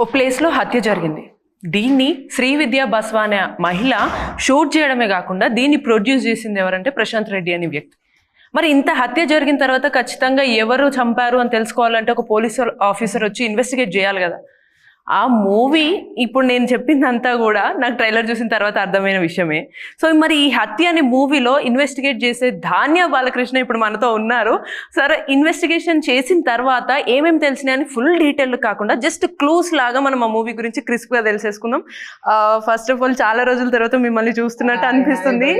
ఓ ప్లేస్లో హత్య జరిగింది. దీన్ని శ్రీవిద్యా బస్వా అనే మహిళ షూట్ చేయడమే కాకుండా దీన్ని ప్రొడ్యూస్ చేసింది ఎవరంటే ప్రశాంత్ రెడ్డి అనే వ్యక్తి. మరి ఇంత హత్య జరిగిన తర్వాత ఖచ్చితంగా ఎవరు చంపారు అని తెలుసుకోవాలంటే ఒక పోలీస్ ఆఫీసర్ వచ్చి ఇన్వెస్టిగేట్ చేయాలి కదా. ఆ మూవీ ఇప్పుడు నేను చెప్పిందంతా కూడా నాకు ట్రైలర్ చూసిన తర్వాత అర్థమైన విషయమే. సో మరి ఈ హత్య అనే మూవీలో ఇన్వెస్టిగేట్ చేసే ధాన్య బాలకృష్ణ ఇప్పుడు మనతో ఉన్నారు. సరే, ఇన్వెస్టిగేషన్ చేసిన తర్వాత ఏమేమి తెలిసినాయని ఫుల్ డీటెయిల్ కాకుండా జస్ట్ క్లూస్ లాగా మనం ఆ మూవీ గురించి క్రిస్ప్గా తెలిసేసుకుందాం. ఫస్ట్ ఆఫ్ ఆల్ చాలా రోజుల తర్వాత మిమ్మల్ని చూస్తున్నట్టు అనిపిస్తుంది.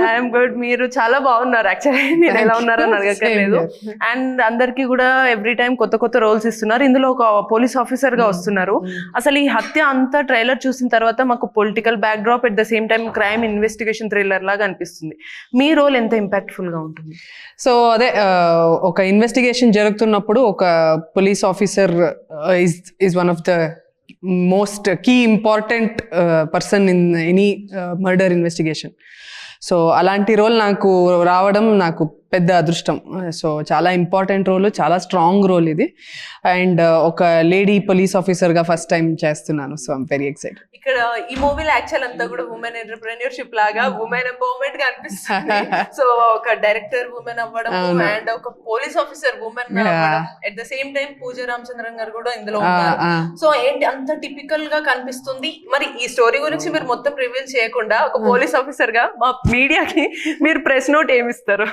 I'm good. మీరు చాలా బాగున్నారు. యాక్చువల్లీ నేను ఎలా ఉన్నారని అడగక్కర్లేదు. అండ్ అందరికీ కూడా ఎవ్రీ టైం కొత్త కొత్త రోల్స్ ఇస్తున్నారు. ఇందులో ఒక పోలీస్ ఆఫీసర్ గా వస్తున్నారు. అసలు ఈ హత్య అంతా ట్రైలర్ చూసిన తర్వాత మాకు political back drop at the same time crime investigation thriller లాగా అనిపిస్తుంది. మీ రోల్ ఎంత ఇంపాక్ట్ఫుల్ గా ఉంటుంది? సో అదే, ఒక ఇన్వెస్టిగేషన్ జరుగుతున్నప్పుడు ఒక police officer is one of the most key important person in any murder investigation. So అలాంటి రోల్ నాకు రావడం నాకు పెద్ద అదృష్టం. సో చాలా ఇంపార్టెంట్ రోల్, చాలా స్ట్రాంగ్ రోల్ ఇది. అండ్ ఒక లేడీ పోలీస్ ఆఫీసర్గా ఫస్ట్ టైం చేస్తున్నాను. So I'm very excited. ఇక్కడ ఈ మూవీలో యాక్చువల్ అంతా కూడా ఉమెన్ ఎంటర్‌ప్రెన్యూర్‌షిప్ లాగా ఉమెన్ ఎంపవర్మెంట్ గా అనిపిస్తుంది. సో ఒక డైరెక్టర్ ఉమెన్ అవ్వడం అండ్ ఒక పోలీస్ ఆఫీసర్ ఉమెన్ అవ్వడం, ఎట్ ద సేమ్ టైం పూజా రామచంద్రన్ గారు కూడా ఇందులో ఉన్నారు. సో ఏంటి అంత టిపికల్ గా కనిపిస్తుంది. మరి ఈ స్టోరీ గురించి మీరు మొత్తం రివీల్ చేయకుండా ఒక పోలీస్ ఆఫీసర్ గా మా మీడియాకి మీరు ప్రెస్ నోట్ ఏమిస్తారు?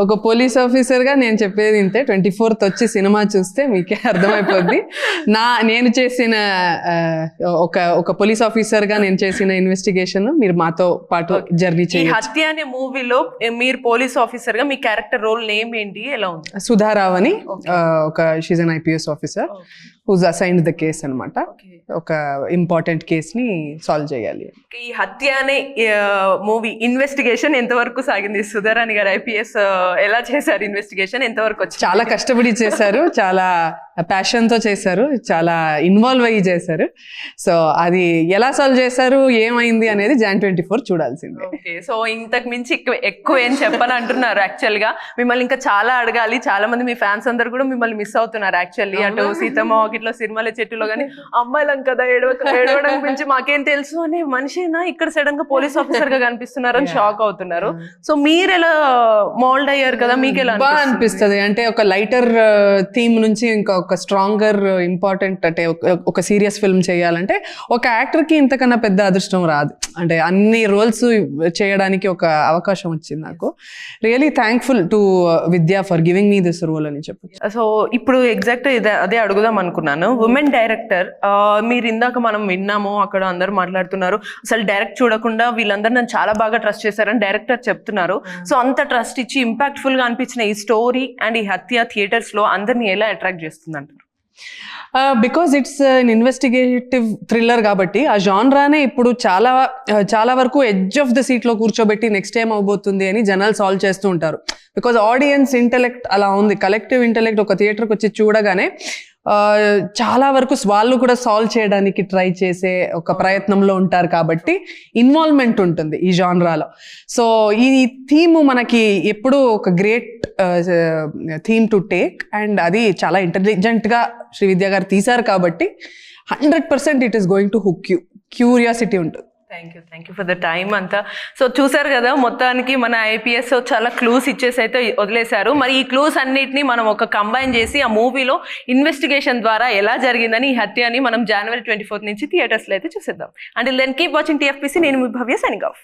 ఒక పోలీస్ ఆఫీసర్ గా నేను చెప్పేది ఇంతే. 24th వచ్చి సినిమా చూస్తే మీకే అర్థమైపోద్ది. నేను చేసిన ఒక పోలీస్ ఆఫీసర్ గా నేను చేసిన ఇన్వెస్టిగేషన్ మీరు మాతో పాటు జర్నీ చేయాలి. హత్య అనే మూవీలో మీరు పోలీస్ ఆఫీసర్ గా మీ క్యారెక్టర్ రోల్ నేమ్ ఏంటి, ఎలా ఉంది? సుధారావ్ అని ఒక she's an IPS officer who's assigned the case అనమాట. ఒక ఇంపార్టెంట్ కేస్ ని సాల్వ్ చేయాలి. ఈ హత్య అనే మూవీ ఇన్వెస్టిగేషన్ ఎంతవరకు సాగింది? సుధారాణి గారు IPS ఎలా చేశారు ఇన్వెస్టిగేషన్? ఎంతవరకు వచ్చి? చాలా కష్టపడి చేశారు, చాలా ప్యాషన్ తో చేశారు, చాలా ఇన్వాల్వ్ అయ్యి చేశారు. సో అది ఎలా సాల్వ్ చేశారు, ఏమైంది అనేది Jan 24 చూడాల్సిందే. ఓకే, సో ఇంతకు మించి ఎక్కువ ఏం చెప్పని అంటున్నారు. యాక్చువల్ గా మిమ్మల్ని ఇంకా చాలా అడగాలి. చాలా మంది మీ ఫ్యాన్స్ అందరు కూడా మిమ్మల్ని మిస్ అవుతున్నారు. యాక్చువల్లీ అటు సీతమ్మ వాకిట్లో సిరిమల్లె చెట్టులో కానీ అమ్మాయిలం కదా ఏడవడం గురించి మాకేం తెలుసు అనే మనిషినా ఇక్కడ సడన్ గా పోలీస్ ఆఫీసర్ గా కనిపిస్తున్నారు అని షాక్ అవుతున్నారు. సో మీరు ఎలా మోల్డ్ అయ్యారు కదా, మీకు ఎలా అనిపిస్తుంది? అంటే ఒక లైటర్ థీమ్ నుంచి ఇంకా ఒక స్ట్రాంగర్ ఇంపార్టెంట్, అంటే ఒక సీరియస్ ఫిల్మ్ చేయాలంటే ఒక యాక్టర్ కి ఇంతకన్నా పెద్ద అదృష్టం రాదు. అంటే అన్ని రోల్స్ చేయడానికి ఒక అవకాశం వచ్చింది నాకు. Really thankful to Vidya for giving me this role అని చెప్పొచ్చు. సో ఇప్పుడు ఎగ్జాక్ట్ అదే అడుగుదాం అనుకున్నాను. ఉమెన్ డైరెక్టర్, మీరు ఇందాక మనం విన్నాము, అక్కడ అందరూ మాట్లాడుతున్నారు అసలు డైరెక్ట్ చూడకుండా వీళ్ళందరూ నన్ను చాలా బాగా ట్రస్ట్ చేశారని డైరెక్టర్ చెప్తున్నారు. సో అంత ట్రస్ట్ ఇచ్చి ఇంపాక్ట్ఫుల్ గా అనిపించిన ఈ స్టోరీ అండ్ ఈ హత్య థియేటర్స్ లో అందరినీ ఎలా అట్రాక్ట్ చేస్తుంది అంటారు? Because it's an investigative thriller కాబట్టి ఆ జాన్రానే ఇప్పుడు చాలా వరకు ఎడ్జ్ ఆఫ్ ద సీట్లో కూర్చోబెట్టి నెక్స్ట్ ఏం అవబోతుంది అని జనాలు సాల్వ్ చేస్తూ ఉంటారు. బికాజ్ ఆడియన్స్ ఇంటెలెక్ట్ అలా ఉంది, కలెక్టివ్ ఇంటెలెక్ట్ ఒక థియేటర్కి వచ్చి చూడగానే చాలా వరకు వాళ్ళు కూడా సాల్వ్ చేయడానికి ట్రై చేసే ఒక ప్రయత్నంలో ఉంటారు కాబట్టి ఇన్వాల్వ్మెంట్ ఉంటుంది ఈ జాన్రాలో. సో ఈ థీమ్ మనకి ఎప్పుడు ఒక great theme to take, and అది చాలా ఇంటెలిజెంట్గా శ్రీవిద్యా గారు తీశారు కాబట్టి 100% it is going to hook you. Curiosity ఉంటుంది. Thank you for the time అంతా. సో చూసారు కదా, మొత్తానికి మన IPS చాలా క్లూస్ ఇచ్చేసి అయితే వదిలేశారు. మరి ఈ క్లూస్ అన్నిటిని మనం ఒక కంబైన్ చేసి ఆ మూవీలో ఇన్వెస్టిగేషన్ ద్వారా ఎలా జరిగిందని ఈ హత్యని మనం January 24 నుంచి థియేటర్స్లో అయితే చూసేద్దాం. Until then keep watching TFPC. నేను మీ భవ్య, సైనింగ్ ఆఫ్.